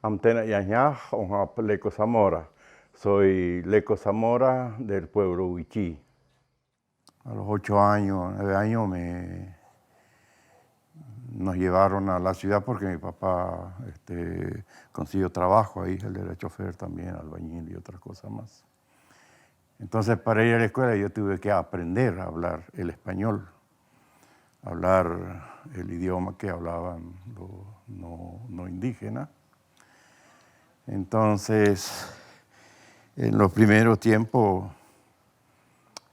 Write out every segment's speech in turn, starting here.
Amtena Yañaj, Onjap Leco Zamora. Soy Leco Zamora del pueblo Huichí. A los 8 años, 9 años nos llevaron a la ciudad porque mi papá consiguió trabajo ahí, él era chofer también, albañil y otras cosas más. Entonces para ir a la escuela yo tuve que aprender a hablar el español, hablar el idioma que hablaban los no indígenas. Entonces, en los primeros tiempos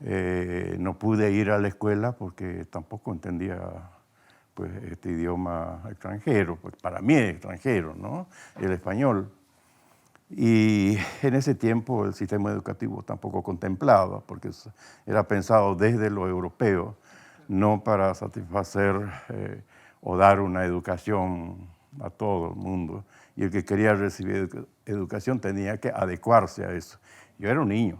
no pude ir a la escuela porque tampoco entendía pues, este idioma extranjero, pues para mí es extranjero, ¿no? El español. Y en ese tiempo el sistema educativo tampoco contemplaba, porque era pensado desde lo europeo, no para satisfacer o dar una educación a todo el mundo. Y el que quería recibir educación tenía que adecuarse a eso. Yo era un niño,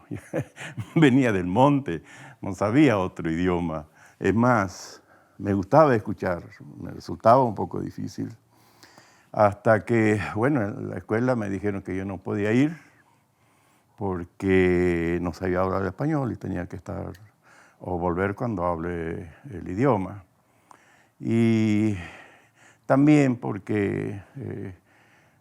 venía del monte, no sabía otro idioma. Es más, me gustaba escuchar, me resultaba un poco difícil. Hasta que, bueno, en la escuela me dijeron que yo no podía ir porque no sabía hablar español y tenía que estar o volver cuando hable el idioma. Y también porque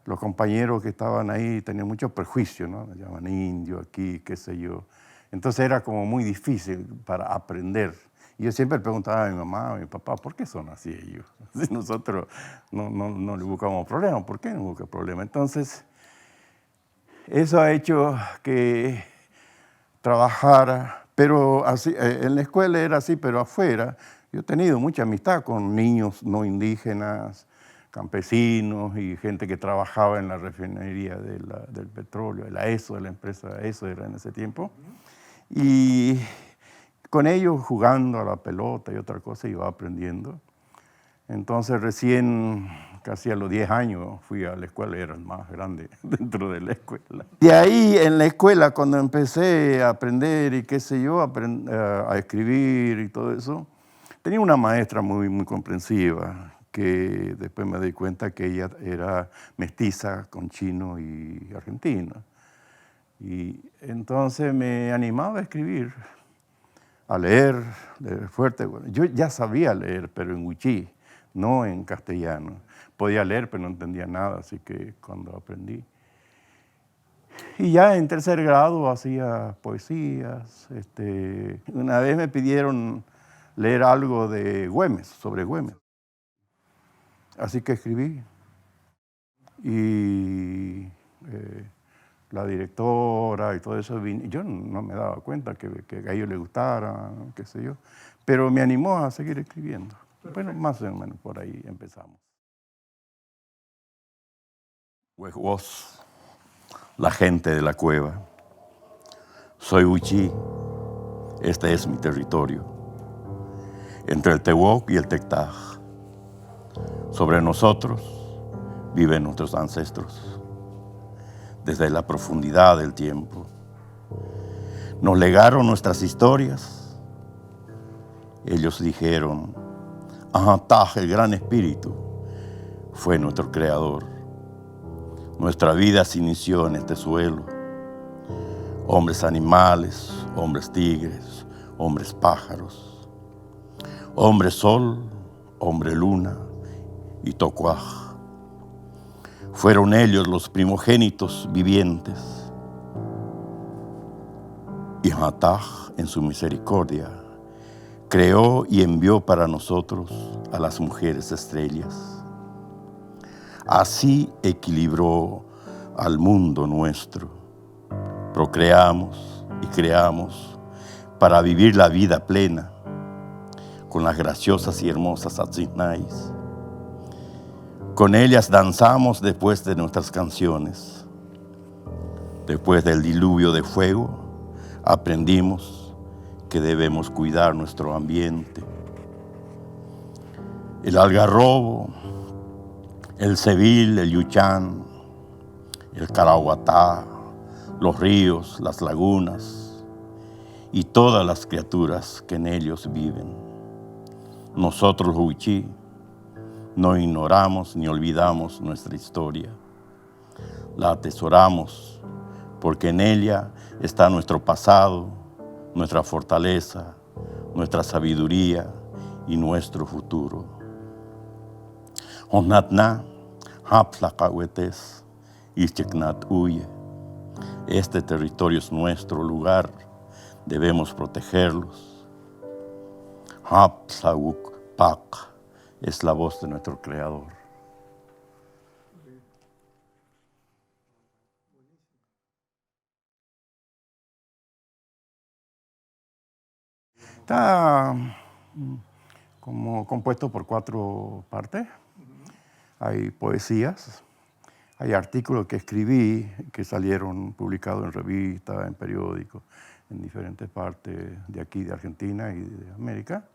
los compañeros que estaban ahí tenían mucho prejuicio, ¿no? Me llaman indio aquí, qué sé yo. Entonces era como muy difícil para aprender. Y yo siempre preguntaba a mi mamá, a mi papá, ¿por qué son así ellos? Si nosotros no le buscamos problemas, ¿por qué no busca problemas? Entonces, eso ha hecho que trabajara, pero así, en la escuela era así, pero afuera yo he tenido mucha amistad con niños no indígenas, campesinos y gente que trabajaba en la refinería del petróleo, de la ESO, de la empresa ESO era en ese tiempo. Y con ellos jugando a la pelota y otra cosa iba aprendiendo. Entonces recién, casi a los 10 años, fui a la escuela, era el más grande dentro de la escuela. De ahí en la escuela, cuando empecé a aprender y qué sé yo, a escribir y todo eso, tenía una maestra muy comprensiva, que después me di cuenta que ella era mestiza con chino y argentino. Y entonces me animaba a escribir, a leer fuerte. Yo ya sabía leer, pero en huichí, no en castellano. Podía leer, pero no entendía nada, así que cuando aprendí. Y ya en tercer grado hacía poesías. Una vez me pidieron leer algo de Güemes, sobre Güemes. Así que escribí. Y la directora y todo eso, yo no me daba cuenta que a ellos les gustara, qué sé yo, pero me animó a seguir escribiendo. Perfecto. Bueno, más o menos por ahí empezamos. Huehuos, la gente de la cueva. Soy Huichí, este es mi territorio, entre el Tehuoc y el Tectaj. Sobre nosotros viven nuestros ancestros, desde la profundidad del tiempo. Nos legaron nuestras historias. Ellos dijeron, Ajataj, el gran espíritu, fue nuestro creador. Nuestra vida se inició en este suelo. Hombres animales, hombres tigres, hombres pájaros, hombre sol, hombre luna y tocuaj. Fueron ellos los primogénitos vivientes. Y Ajataj, en su misericordia, creó y envió para nosotros a las mujeres estrellas. Así equilibró al mundo nuestro. Procreamos y creamos para vivir la vida plena con las graciosas y hermosas Atziznais. Con ellas danzamos después de nuestras canciones. Después del diluvio de fuego, aprendimos que debemos cuidar nuestro ambiente. El algarrobo, el cebil, el yuchán, el caraguatá, los ríos, las lagunas y todas las criaturas que en ellos viven. Nosotros, los huichí, no ignoramos ni olvidamos nuestra historia. La atesoramos porque en ella está nuestro pasado, nuestra fortaleza, nuestra sabiduría y nuestro futuro. Honatna, haplakawetes, ischeknat huye. Este territorio es nuestro lugar, debemos protegerlos. Hapsawuk pak es la voz de nuestro Creador. Está como compuesto por 4 partes. Hay poesías, hay artículos que escribí que salieron publicados en revistas, en periódicos, en diferentes partes de aquí, de Argentina y de América,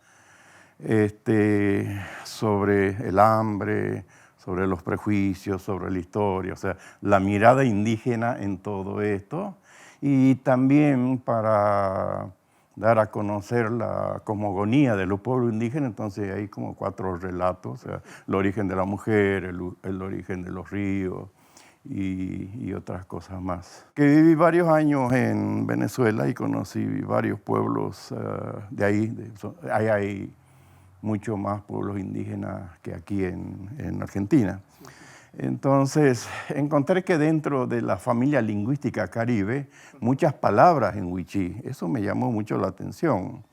sobre el hambre, sobre los prejuicios, sobre la historia, o sea, la mirada indígena en todo esto, y también para dar a conocer la cosmogonía de los pueblos indígenas. Entonces hay como 4 relatos, o sea, el origen de la mujer, el origen de los ríos y otras cosas más. Que viví varios años en Venezuela y conocí varios pueblos de ahí. Hay mucho más pueblos indígenas que aquí en Argentina. Entonces, encontré que dentro de la familia lingüística caribe, muchas palabras en wichí, eso me llamó mucho la atención.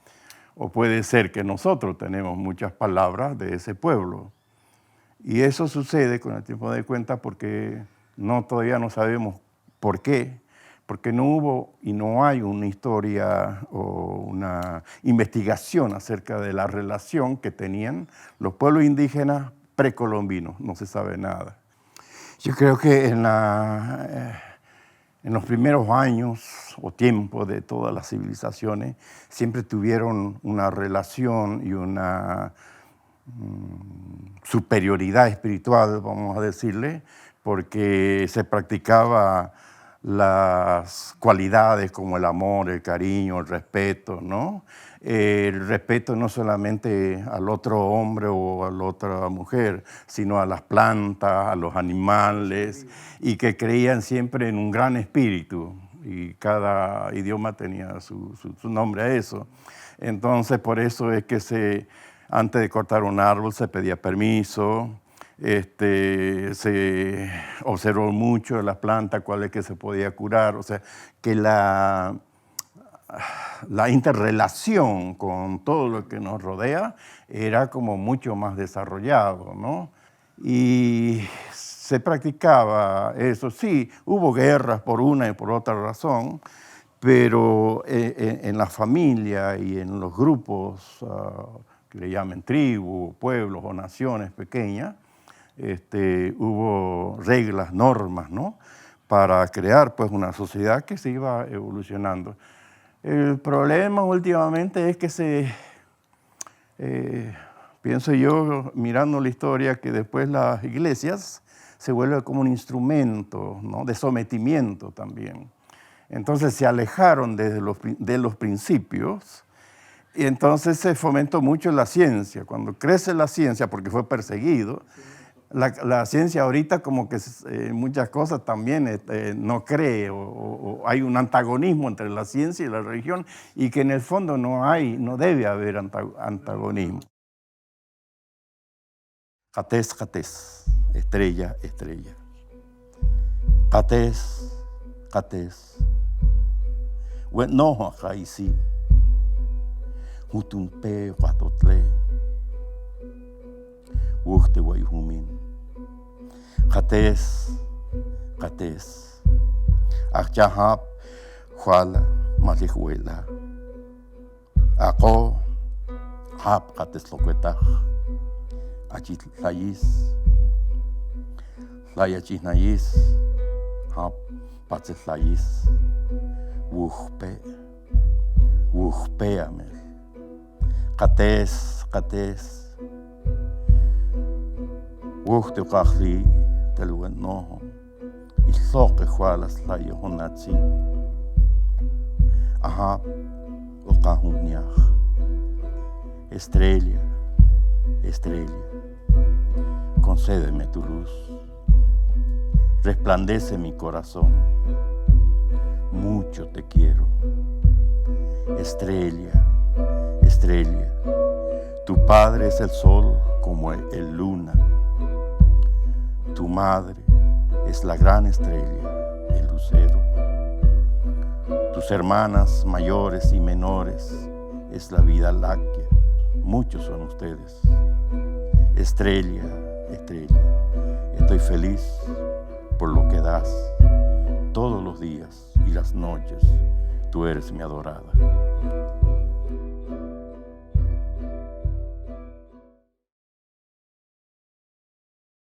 O puede ser que nosotros tenemos muchas palabras de ese pueblo. Y eso sucede con el tiempo de cuenta porque todavía no sabemos por qué, porque no hubo y no hay una historia o una investigación acerca de la relación que tenían los pueblos indígenas precolombinos, no se sabe nada. Yo creo que en los primeros años o tiempos de todas las civilizaciones siempre tuvieron una relación y una superioridad espiritual, vamos a decirle, porque se practicaba las cualidades como el amor, el cariño, el respeto, ¿no? El respeto no solamente al otro hombre o a la otra mujer, sino a las plantas, a los animales, y que creían siempre en un gran espíritu, y cada idioma tenía su nombre a eso. Entonces, por eso es que antes de cortar un árbol se pedía permiso. Se observó mucho de las plantas cuál es que se podía curar, o sea, que la interrelación con todo lo que nos rodea era como mucho más desarrollado, ¿no? Y se practicaba eso. Sí, hubo guerras por una y por otra razón, pero en la familia y en los grupos que le llaman tribu, pueblos o naciones pequeñas, hubo reglas, normas, ¿no? Para crear pues una sociedad que se iba evolucionando. El problema últimamente es que pienso yo, mirando la historia, que después las iglesias se vuelven como un instrumento, ¿no? De sometimiento también. Entonces se alejaron de los principios. Y entonces se fomentó mucho la ciencia. Cuando crece la ciencia, porque fue perseguido, la ciencia ahorita como que muchas cosas también no cree o hay un antagonismo entre la ciencia y la religión, y que en el fondo no debe haber antagonismo. Catés, catés, estrella, estrella. Catés, catés. No, ahí sí. Hutumpe, guatotle. Wuchte, guayhumin. Catés, catés. Achahap, juala, malijuela. Ako, hap, catés locuetaj. Achitlayis, layachisnayis, hap, patzitlayis. Wuhpe, wuhpeamel. Catés, catés. Wuhte uqaqli teluan noho. Isloque jualas layo honatzi. Ajá, uqahuniaj. Estrella, estrella, concédeme tu luz. resplandece mi corazón. Mucho te quiero. Estrella, estrella, tu padre es el sol como el luna. Tu madre es la gran estrella, el lucero. Tus hermanas mayores y menores es la vida láctea. Muchos son ustedes. Estrella, estrella, estoy feliz por lo que das todos los días y las noches. Tú eres mi adorada.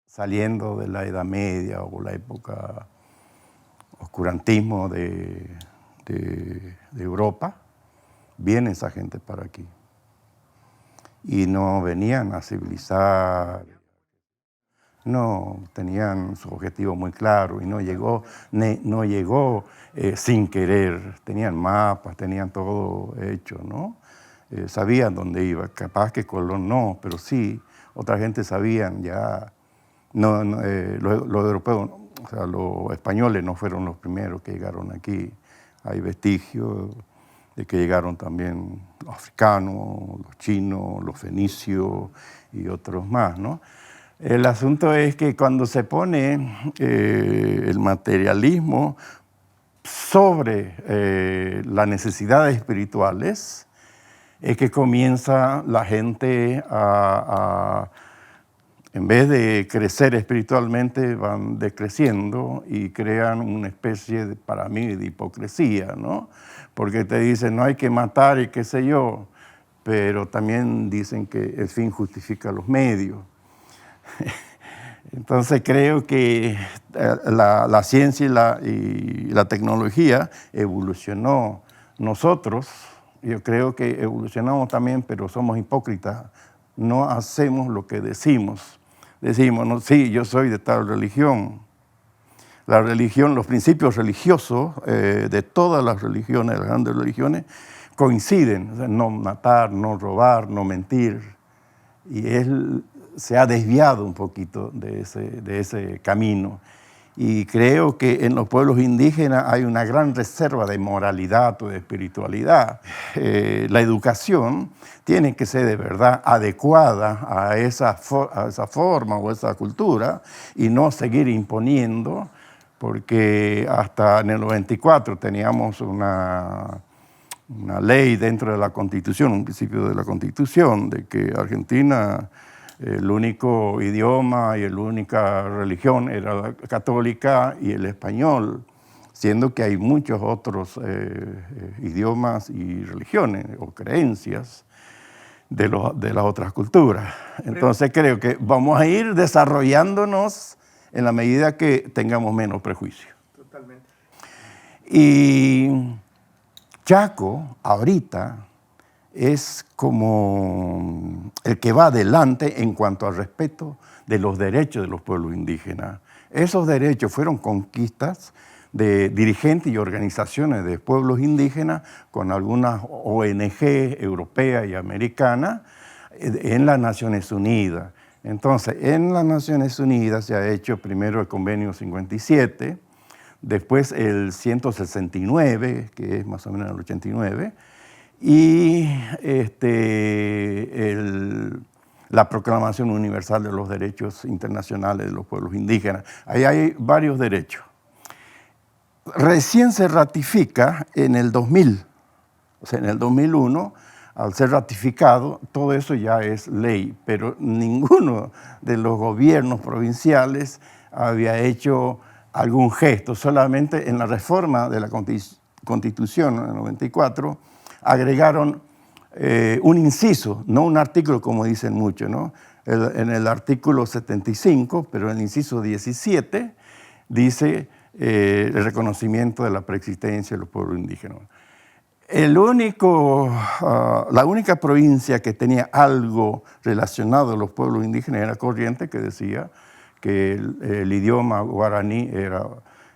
Saliendo de la Edad Media o la época oscurantismo de Europa, viene esa gente para aquí. Y no venían a civilizar, no, tenían su objetivo muy claro y no llegó sin querer. Tenían mapas, tenían todo hecho, ¿no? Sabían dónde iba, capaz que Colón no, pero sí, otra gente sabían ya. Los europeos, o sea, los españoles no fueron los primeros que llegaron aquí. Hay vestigios de que llegaron también los africanos, los chinos, los fenicios y otros más, ¿no? El asunto es que cuando se pone el materialismo sobre las necesidades espirituales, es que comienza la gente en vez de crecer espiritualmente, van decreciendo y crean una especie, para mí, de hipocresía, ¿no? Porque te dicen, no hay que matar y qué sé yo, pero también dicen que el fin justifica los medios. Entonces creo que la ciencia y la tecnología evolucionó. Nosotros, yo creo que evolucionamos también, pero somos hipócritas. No hacemos lo que decimos. Decimos, no, sí, yo soy de tal religión. La religión, los principios religiosos de todas las religiones, las grandes religiones, coinciden. O sea, no matar, no robar, no mentir. Y él se ha desviado un poquito de ese camino. Y creo que en los pueblos indígenas hay una gran reserva de moralidad o de espiritualidad. La educación tiene que ser de verdad adecuada a esa forma o esa cultura y no seguir imponiendo, porque hasta en el 94 teníamos una ley dentro de la Constitución, un principio de la Constitución, de que Argentina, el único idioma y la única religión era la católica y el español, siendo que hay muchos otros idiomas y religiones o creencias de las otras culturas. Entonces creo que vamos a ir desarrollándonos en la medida que tengamos menos prejuicio. Totalmente. Y Chaco, ahorita, es como el que va adelante en cuanto al respeto de los derechos de los pueblos indígenas. Esos derechos fueron conquistas de dirigentes y organizaciones de pueblos indígenas con algunas ONG europeas y americanas en las Naciones Unidas. Entonces, en las Naciones Unidas se ha hecho primero el Convenio 57, después el 169, que es más o menos el 89, y la Proclamación Universal de los Derechos Internacionales de los Pueblos Indígenas. Ahí hay varios derechos. Recién se ratifica en el 2000, o sea, en el 2001, al ser ratificado, todo eso ya es ley, pero ninguno de los gobiernos provinciales había hecho algún gesto. Solamente en la reforma de la Constitución en el 94 agregaron un inciso, no un artículo como dicen muchos, ¿no? En el artículo 75, pero en el inciso 17, dice el reconocimiento de la preexistencia de los pueblos indígenas. La única provincia que tenía algo relacionado a los pueblos indígenas era Corrientes, que decía que el idioma guaraní era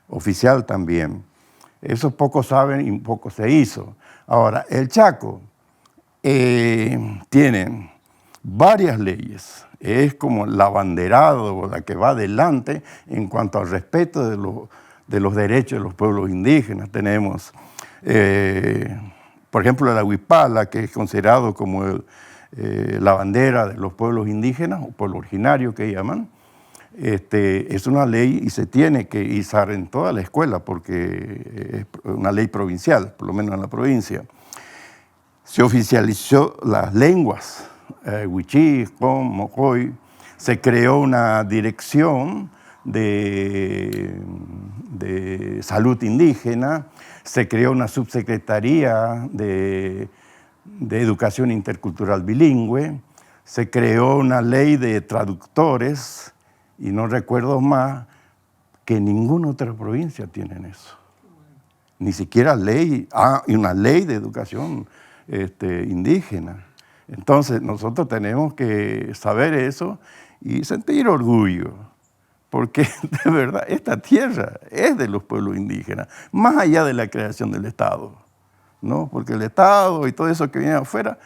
oficial también. Eso pocos saben y poco se hizo. Ahora, el Chaco tiene varias leyes es como la abanderado, la que va adelante en cuanto al respeto de los derechos de los pueblos indígenas. Tenemos, por ejemplo, la huipala, que es considerado como la bandera de los pueblos indígenas, o pueblo originario que llaman. Es una ley y se tiene que izar en toda la escuela porque es una ley provincial, por lo menos en la provincia. Se oficializó las lenguas, Wichí, Con, Mocoy. Se creó una dirección de salud indígena, se creó una subsecretaría de educación intercultural bilingüe, se creó una ley de traductores, y no recuerdo más, que ninguna otra provincia tiene eso. Ni siquiera ley, y una ley de educación indígena. Entonces nosotros tenemos que saber eso y sentir orgullo, porque de verdad esta tierra es de los pueblos indígenas, más allá de la creación del Estado, ¿no? Porque el Estado y todo eso que viene afuera,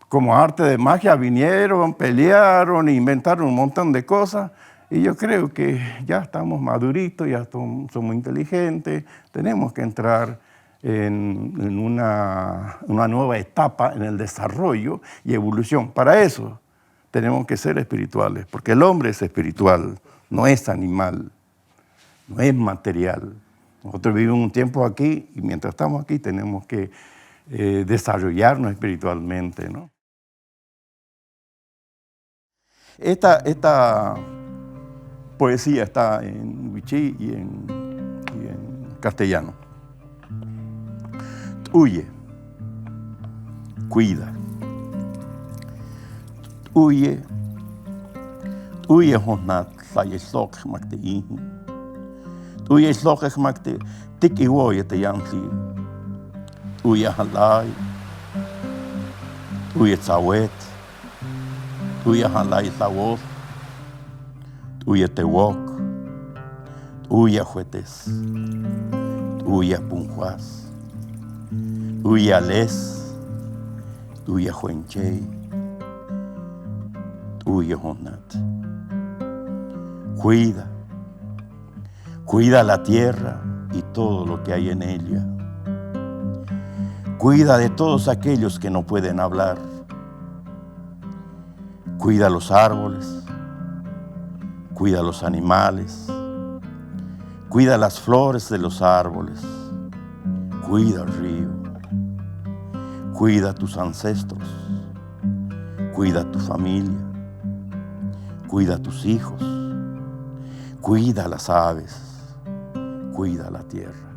como arte de magia, vinieron, pelearon, inventaron un montón de cosas. Y yo creo que ya estamos maduritos, ya somos inteligentes, tenemos que entrar en una nueva etapa en el desarrollo y evolución. Para eso tenemos que ser espirituales, porque el hombre es espiritual, no es animal, no es material. Nosotros vivimos un tiempo aquí y mientras estamos aquí tenemos que desarrollarnos espiritualmente, ¿no? Esta poesía está en wichí y en castellano. Huye, cuida. Huye honat tlayesok makte ihi. Huye slok makte tik iwoye te yansi. Huye halay. Huye tzawet. Huye halay tzawot. Huye tewok. Huye juetes. Huye punjuas. Huye ales. Huye juenchey. Huye honat. Cuida la tierra y todo lo que hay en ella. Cuida de todos aquellos que no pueden hablar. Cuida los árboles. Cuida los animales. Cuida las flores de los árboles. Cuida el río. Cuida a tus ancestros. Cuida a tu familia. Cuida a tus hijos. Cuida a las aves. Cuida la tierra.